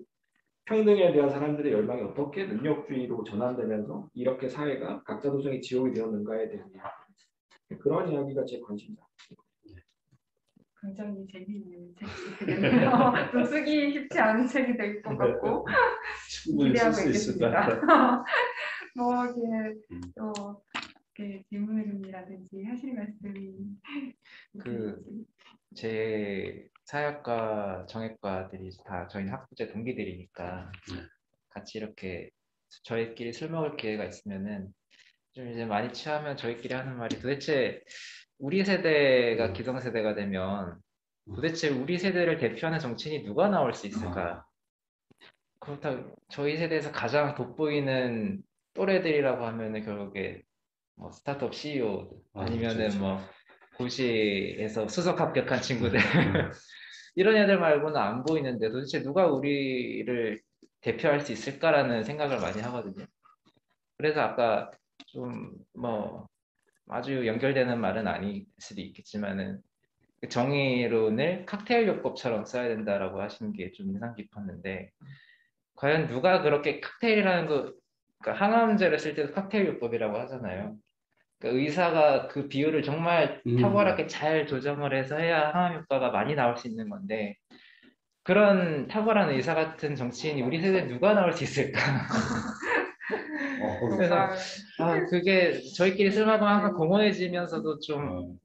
평등에 대한 사람들의 열망이 어떻게 능력주의로 전환되면서 이렇게 사회가 각자 도생의 지옥이 되었는가에 대한 이야기 그런 이야기가 제 관심이다. 굉장히 재미있는 책이 되겠네요. 좀 쓰기 쉽지 않은 책이 될 것 같고 충분히 쓸 기대하고 수 있을 것 같아요. 있겠습니다. 뭐 이렇게 또 이렇게 질문이라든지 하실 말씀이 제 사역과 정액과들이 다 저희 학부제 동기들이니까 같이 이렇게 저희끼리 술 먹을 기회가 있으면은 좀 이제 많이 취하면 저희끼리 하는 말이 도대체 우리 세대가 기성세대가 되면 도대체 우리 세대를 대표하는 정치인이 누가 나올 수 있을까? 그렇다고 저희 세대에서 가장 돋보이는 또래들이라고 하면은 결국에 뭐 스타트업 CEO 아니면은 그렇죠. 뭐 고시에서 수석 합격한 친구들 이런 애들 말고는 안 보이는데 도대체 누가 우리를 대표할 수 있을까라는 생각을 많이 하거든요. 그래서 아까 좀 뭐 아주 연결되는 말은 아닐 수도 있겠지만은 그 정의론을 칵테일 요법처럼 써야 된다라고 하신 게 좀 인상 깊었는데 과연 누가 그렇게 칵테일이라는 거 그러니까 항암제를 쓸 때도 칵테일 요법이라고 하잖아요. 그러니까 의사가 그 비율을 정말 탁월하게 잘 조정을 해서 해야 항암 효과가 많이 나올 수 있는 건데 그런 탁월한 의사 같은 정치인이 우리 세대에 누가 나올 수 있을까? 그래서 그게 저희끼리 쓸만하면 항상 공허해지면서도 좀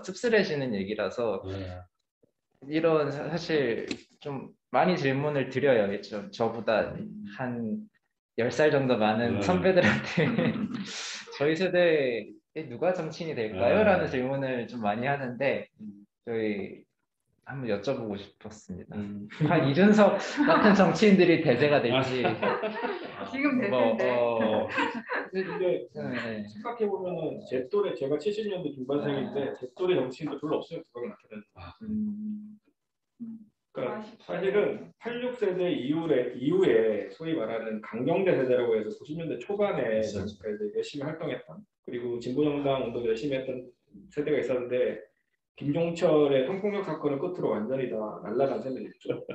씁쓸해지는 얘기라서 이런 사실 좀 많이 질문을 드려요. 저보다 한 10살 정도 많은 선배들한테 저희 세대에 누가 정치인이 될까요? 라는 질문을 좀 많이 하는데 저희 한번 여쭤보고 싶었습니다. 한 이준석 같은 정치인들이 대세가 될지 지금 대세인데 근데 생각해 보면은 제 또래 제가 70년대 중반생인데 제 또래 정치인도 별로 없어요. 그렇게 나타나는. 그러니까 사실은 86세대 이후에 소위 말하는 강경대 세대라고 해서 90년대 초반에 이제 열심히 활동했던 그리고 진보정당 운동 열심히 했던 세대가 있었는데 김종철의 성폭력 사건을 끝으로 완전히 다 날아간 세대였죠.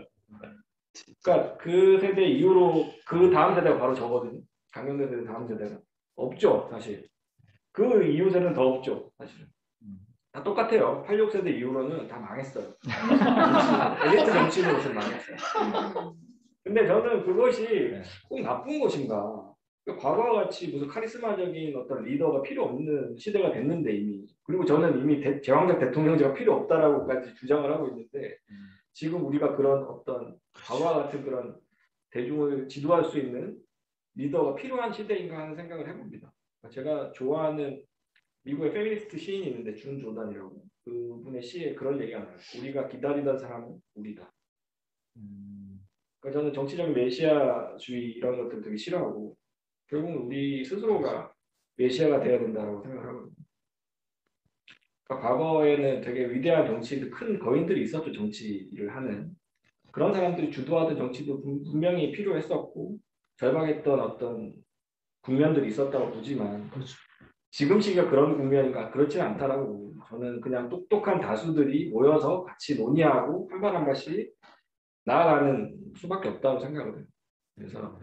그러니까 그 세대 이후로 그 다음 세대가 바로 저거든요. 강경대 세대 다음 세대가 없죠, 사실. 그 이후 세대는 더 없죠, 사실은. 다 똑같아요. 86세대 이후로는 다 망했어요. 엘리트 정치인으로서 망했어요. 근데 저는 그것이 꼭 나쁜 것인가. 과거와 같이 무슨 카리스마적인 어떤 리더가 필요 없는 시대가 됐는데 이미. 그리고 저는 이미 제왕적 대통령제가 필요 없다라고까지 주장을 하고 있는데 지금 우리가 그런 어떤 과거와 같은 그런 대중을 지도할 수 있는 리더가 필요한 시대인가 하는 생각을 해봅니다. 제가 좋아하는 미국의 페미니스트 시인이 있는데 준 조단이라고 그분의 시에 그런 얘기가 나와요. 우리가 기다리던 사람은 우리다. 그러니까 저는 정치적인 메시아주의 이런 것들 되게 싫어하고 결국은 우리 스스로가 메시아가 돼야 된다고 생각하거든요. 그러니까 과거에는 되게 위대한 정치인들, 큰 거인들이 있었죠. 정치를 하는. 그런 사람들이 주도하던 정치도 분명히 필요했었고 절망했던 어떤 국면들이 있었다고 보지만 지금 시기가 그런 국면인가 그렇지는 않다라고 저는 그냥 똑똑한 다수들이 모여서 같이 논의하고 한 발 한 발씩 나아가는 수밖에 없다고 생각을 해요. 그래서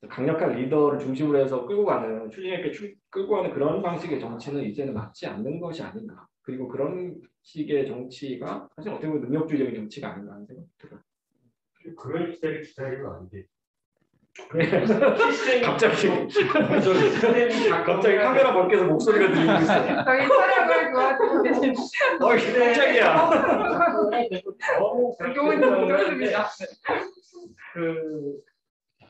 강력한 리더를 중심으로 해서 끌고 가는 추진력 있게 끌고 가는 그런 방식의 정치는 이제는 맞지 않는 것이 아닌가. 그리고 그런 식의 정치가 사실 어떻게 보면 능력주의적인 정치가 아닌가 하는 생각이 들어요. 그런 시대를 기다리면 안 돼. 갑자기 카메라 밖에서 목소리가 들리고 있어요. 저희 촬영을 도와주고 계신 깜짝이야. 좋은 정도입니다. 그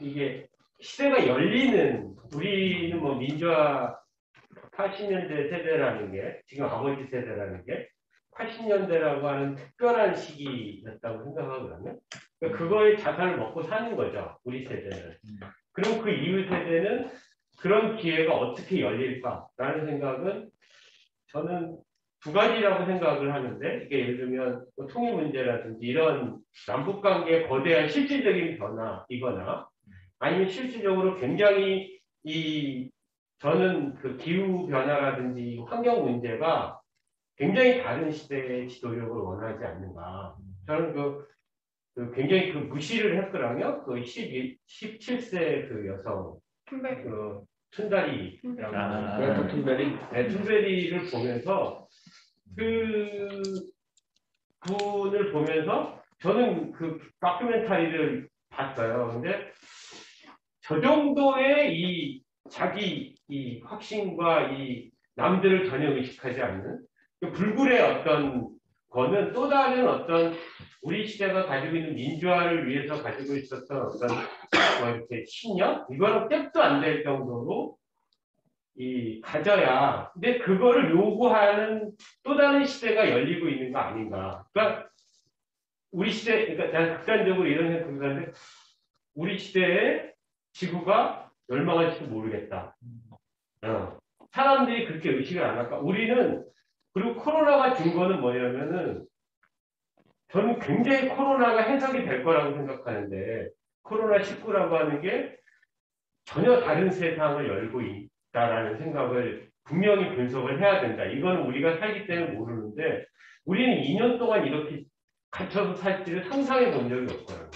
이게 시대가 열리는 우리는 뭐 민주화 80년대 세대라는 게 지금 아버지 세대라는 게 80년대라고 하는 특별한 시기였다고 생각하거든요. 그러니까 그거의 자산을 먹고 사는 거죠, 우리 세대는. 그럼 그 이후 세대는 그런 기회가 어떻게 열릴까라는 생각은 저는 두 가지라고 생각을 하는데, 이게 예를 들면 뭐 통일 문제라든지 이런 남북 관계의 거대한 실질적인 변화이거나 아니면 실질적으로 굉장히 저는 그 기후 변화라든지 환경 문제가 굉장히 다른 시대의 지도력을 원하지 않는가. 저는 굉장히 무시를 했거든요. 그 17세 그 여성, 그 툰다리라고. 그레타 툰베리? 네, 툰베리를 보면서 그분을 보면서 저는 그 다큐멘터리를 봤어요. 근데 저 정도의 자기 확신과 남들을 전혀 의식하지 않는 불굴의 어떤 거는 또 다른 어떤 우리 시대가 가지고 있는 민주화를 위해서 가지고 있었던 어떤 뭐 이렇게 신념? 이거는 잽도 안 될 정도로 가져야. 근데 그거를 요구하는 또 다른 시대가 열리고 있는 거 아닌가. 그러니까 우리 시대, 그러니까 난 극단적으로 이런 생각을 하는데 우리 시대에 지구가 멸망할지도 모르겠다. 사람들이 그렇게 의식을 안 할까? 우리는, 그리고 코로나가 준 거는 뭐냐면은, 저는 굉장히 코로나가 해석이 될 거라고 생각하는데, 코로나19라고 하는 게 전혀 다른 세상을 열고 있다라는 생각을 분명히 분석을 해야 된다. 이거는 우리가 살기 때문에 모르는데, 우리는 2년 동안 이렇게 갇혀서 살지를 상상해 본 적이 없거든요.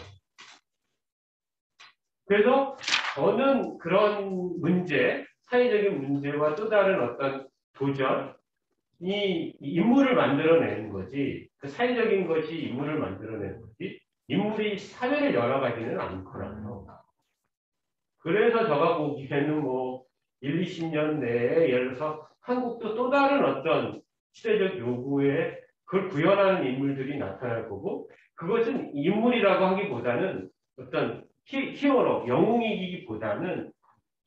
그래서 저는 그런 문제, 사회적인 문제와 또 다른 어떤 도전, 인물을 만들어내는 거지, 그 사회적인 것이 인물을 만들어내는 거지, 인물이 사회를 열어가지는 않거든요. 그래서 제가 보기에는 뭐 1, 20년 내에 예를 들어서 한국도 또 다른 어떤 시대적 요구에 그걸 구현하는 인물들이 나타날 거고, 그것은 인물이라고 하기보다는 어떤 히어로, 영웅이기보다는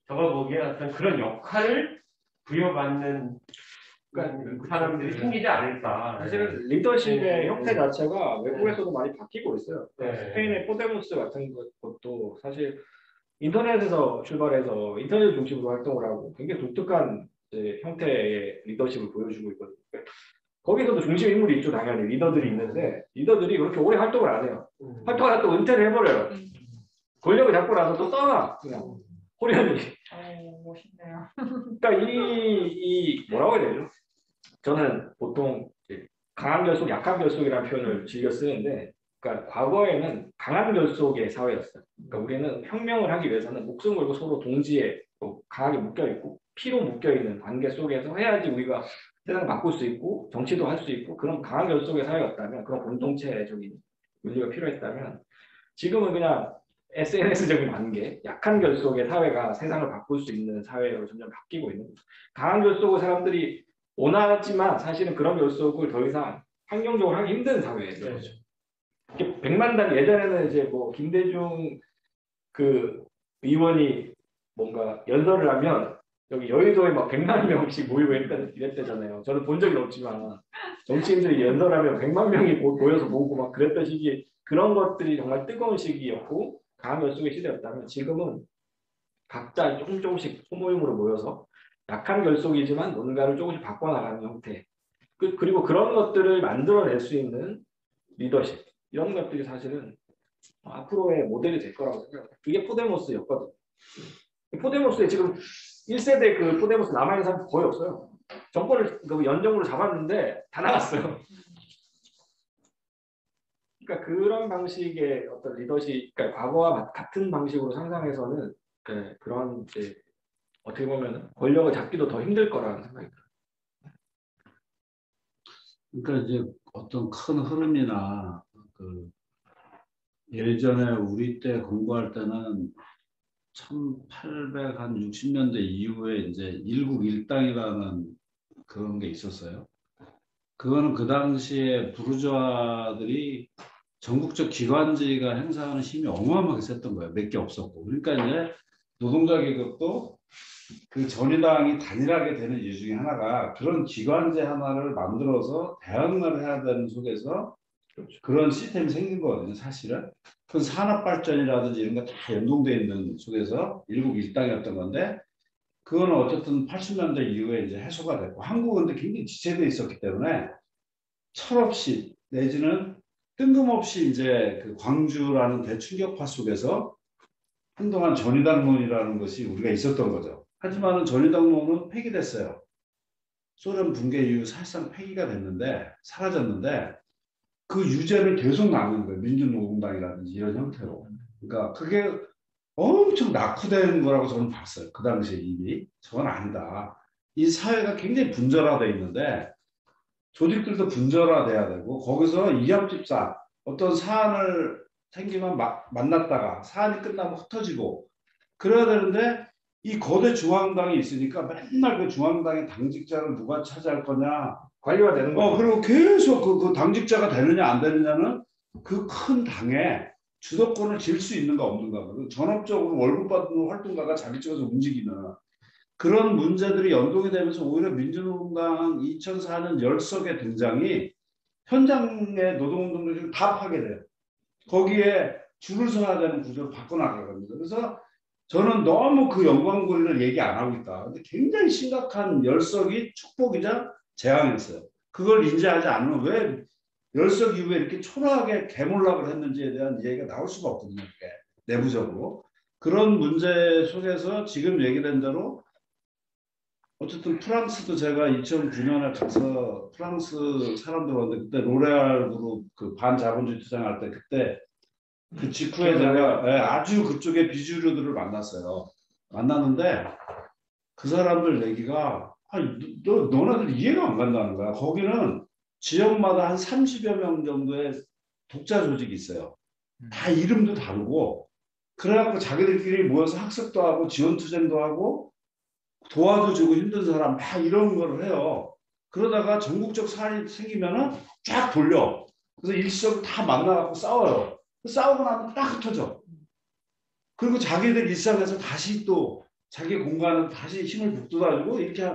제가 보기에 어떤 그런 역할을 부여받는 사람들이 생기지 않을까. 사실은 리더십의 형태 자체가 외국에서도 많이 바뀌고 있어요. 네. 스페인의 포데모스 같은 것도 사실 인터넷에서 출발해서 인터넷 중심으로 활동을 하고 굉장히 독특한 형태의 리더십을 보여주고 있거든요. 거기서도 중심 인물이 있죠. 당연히 리더들이 있는데 리더들이 그렇게 오래 활동을 안 해요. 활동하다 또 은퇴를 해버려요. 권력을 잡고 나서 또 떠나 그냥 호련히. 멋있네요. 그러니까 뭐라고 해야 되죠? 저는 보통 강한 결속, 약한 결속이라는 표현을 즐겨 쓰는데, 그러니까 과거에는 강한 결속의 사회였어요. 그러니까 우리는 혁명을 하기 위해서는 목숨 걸고 서로 동지에 강하게 묶여 있고 피로 묶여 있는 관계 속에서 해야지 우리가 세상을 바꿀 수 있고 정치도 할 수 있고 그런 강한 결속의 사회였다면, 그런 공동체적인 윤리가 필요했다면, 지금은 그냥 SNS적인 관계, 약한 결속의 사회가 세상을 바꿀 수 있는 사회로 점점 바뀌고 있는 거죠. 강한 결속을 사람들이 원하지만 사실은 그런 결속을 더 이상 환경적으로 하기 힘든 사회예요. 백만단 예전에는 이제 뭐 김대중 그 의원이 뭔가 연설을 하면 여기 여의도에 막 100만 명씩 모이고 이랬대잖아요. 저는 본 적은 없지만 정치인들이 연설하면 100만 명이 모여서 모으고 막 그랬던 시기, 그런 것들이 정말 뜨거운 시기였고 강한 결속의 시대였다면, 지금은 각자 조금씩 소모임으로 모여서 약한 결속이지만 뭔가를 조금씩 바꿔나가는 형태, 그리고 그런 것들을 만들어낼 수 있는 리더십, 이런 것들이 사실은 앞으로의 모델이 될 거라고 생각합니다. 그게 포데모스였거든요. 포데모스에 지금 1세대 그 포데모스 남아있는 사람 거의 없어요. 정권을 그 연정으로 잡았는데 다 나갔어요. 그러니까 그런 방식의 어떤 리더십, 그러니까 과거와 같은 방식으로 상상해서는 그런 이제 어떻게 보면 권력을 잡기도 더 힘들 거라는 생각이 들어요. 그러니까 이제 어떤 큰 흐름이나 그 예전에 우리 때 공부할 때는 1860년대 이후에 이제 일국 일당이라는 그런 게 있었어요. 그거는 그 당시에 부르주아들이 전국적 기관지가 행사하는 힘이 어마어마하게 셌던 거예요. 몇 개 없었고. 그러니까 이제 노동자 계급도 그 전위당이 단일하게 되는 이유 중에 하나가 그런 기관제 하나를 만들어서 대응을 해야 되는 속에서 그런 시스템이 생긴 거거든요, 사실은. 그건 산업발전이라든지 이런 거 다 연동되어 있는 속에서 일국 일당이었던 건데, 그거는 어쨌든 80년대 이후에 이제 해소가 됐고, 한국은 근데 굉장히 지체되어 있었기 때문에 철없이 내지는 뜬금없이 이제 그 광주라는 대충격파 속에서 한동안 전위당론이라는 것이 우리가 있었던 거죠. 하지만 전위당론은 폐기됐어요. 소련 붕괴 이후 사실상 폐기가 됐는데 사라졌는데 그 유죄는 계속 남는 거예요. 민주노동당이라든지 이런 형태로. 그러니까 그게 엄청 낙후된 거라고 저는 봤어요. 그 당시에 이미. 저건 아니다. 이 사회가 굉장히 분절화되어 있는데 조직들도 분절화돼야 되고 거기서 이합집산 어떤 사안을 생기면 만났다가 사안이 끝나면 흩어지고 그래야 되는데 이 거대 중앙당이 있으니까 맨날 그 중앙당의 당직자를 누가 차지할 거냐 관리가 되는 거죠. 그리고 계속 그 당직자가 되느냐 안 되느냐는 그 큰 당에 주도권을 질 수 있는가 없는가 전업적으로 월급 받는 활동가가 자기 쪽에서 움직이는 그런 문제들이 연동이 되면서 오히려 민주노동당 2004년 열석의 등장이 현장의 노동운동들을 다 파괴돼요. 거기에 줄을 서야 되는 구조를 바꿔나가거든요. 그래서 저는 너무 그 영광고리를 얘기 안 하고 있다. 근데 굉장히 심각한 열석이 축복이자 재앙이었어요. 그걸 인지하지 않으면 왜 열석 이후에 이렇게 초라하게 개몰락을 했는지에 대한 얘기가 나올 수가 없거든요. 내부적으로. 그런 문제 속에서 지금 얘기된 대로 어쨌든 프랑스도 제가 2009년에 가서 프랑스 사람들 왔는데 그때 로레알 그룹 그 반자본주의 투쟁할 때 그때 그 직후에 제가 아주 그쪽의 비주류들을 만났어요. 만났는데 그 사람들 얘기가 너네들 이해가 안 간다는 거야. 거기는 지역마다 한 30여 명 정도의 독자 조직이 있어요. 다 이름도 다르고 그래갖고 자기들끼리 모여서 학습도 하고 지원투쟁도 하고 도와도 주고 힘든 사람 막 이런 걸 해요. 그러다가 전국적 사안이 생기면은 쫙 돌려. 그래서 일시적으로 다 만나갖고 싸워요. 싸우고 나면 딱 흩어져. 그리고 자기들 일상에서 다시 또 자기 공간을 다시 힘을 북돋아주고 이렇게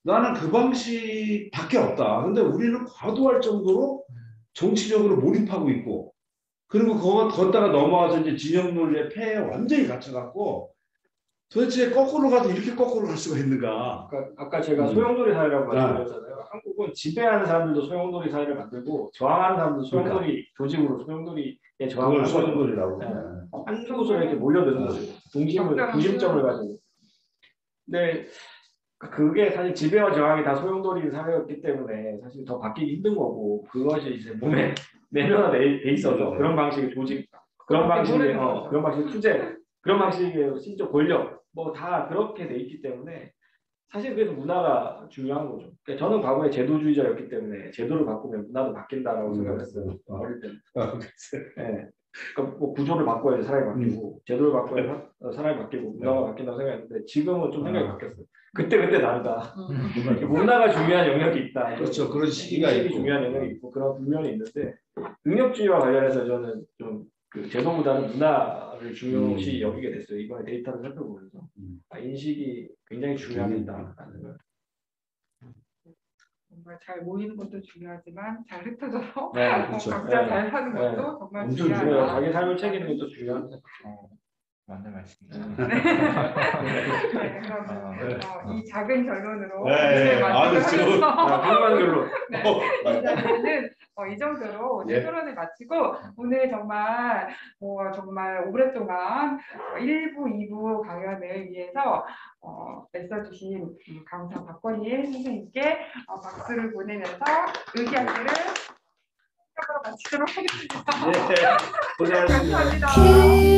나는 그 방식밖에 없다. 근데 우리는 과도할 정도로 정치적으로 몰입하고 있고 그리고 걷다가 넘어와서 이제 진영 논리의 폐에 완전히 갇혀갖고 도대체 거꾸로 가도 이렇게 거꾸로 갈 수가 있는가? 아까 제가 소용돌이 사회라고 말씀드렸잖아요. 한국은 지배하는 사람들도 소용돌이 사회를 만들고 저항하는 사람들도 소용돌이 조직으로 소용돌이에 저항을 소용돌이라고. 한 곳으로 이렇게 몰려드는 거죠. 중심점을 가지고. 근데 그게 사실 지배와 저항이 다 소용돌이 사회였기 때문에 사실 더 바뀌기 힘든 거고 그것이 이제 몸에 내면화돼 있어서 그런 방식의 조직, 그런 방식의 투쟁, 그런 방식의 신적 권력 뭐 다 그렇게 돼 있기 때문에 사실 그래서 문화가 중요한 거죠. 그러니까 저는 과거에 제도주의자였기 때문에 제도를 바꾸면 문화도 바뀐다라고 생각했어요. 어릴 때는. 네. 그러니까 뭐 구조를 바꿔야 사람이 바뀌고 제도를 바꿔야 사람이 바뀌고 문화가 바뀐다고 생각했는데 지금은 좀 생각이 바뀌었어요. 그때 다르다. 문화가 중요한 영역이 있다. 그렇죠. 그런 시기가 있고 중요한 영역이 있고 그런 분면이 있는데 능력주의와 관련해서 저는 좀 그 제도보다는 문화를 중요시 여기게 됐어요. 이번에 데이터를 살펴보면서 인식이 굉장히 중요하겠다라는 걸. 정말 잘 모이는 것도 중요하지만 잘 흩어져서 그렇죠. 각자 잘 사는 것도 정말 엄청 중요해요. 중요하다. 자기 삶을 책임지는 것도 중요한데. 맞는 말씀이에요. 네, 그러면 이 작은 결론으로 네, 마무리를 아주 좋은- 하면서 훌륭한 결론. 네, 이 자리는 이 정도로 오늘 예. 토론을 마치고 오늘 정말 오랫동안 1부, 2부 강연을 위해서 애써주신 강사 박건희 선생님께 박수를 보내면서 의기학기를 마치도록 하겠습니다. 네, 고생하셨습니다. 감사합니다.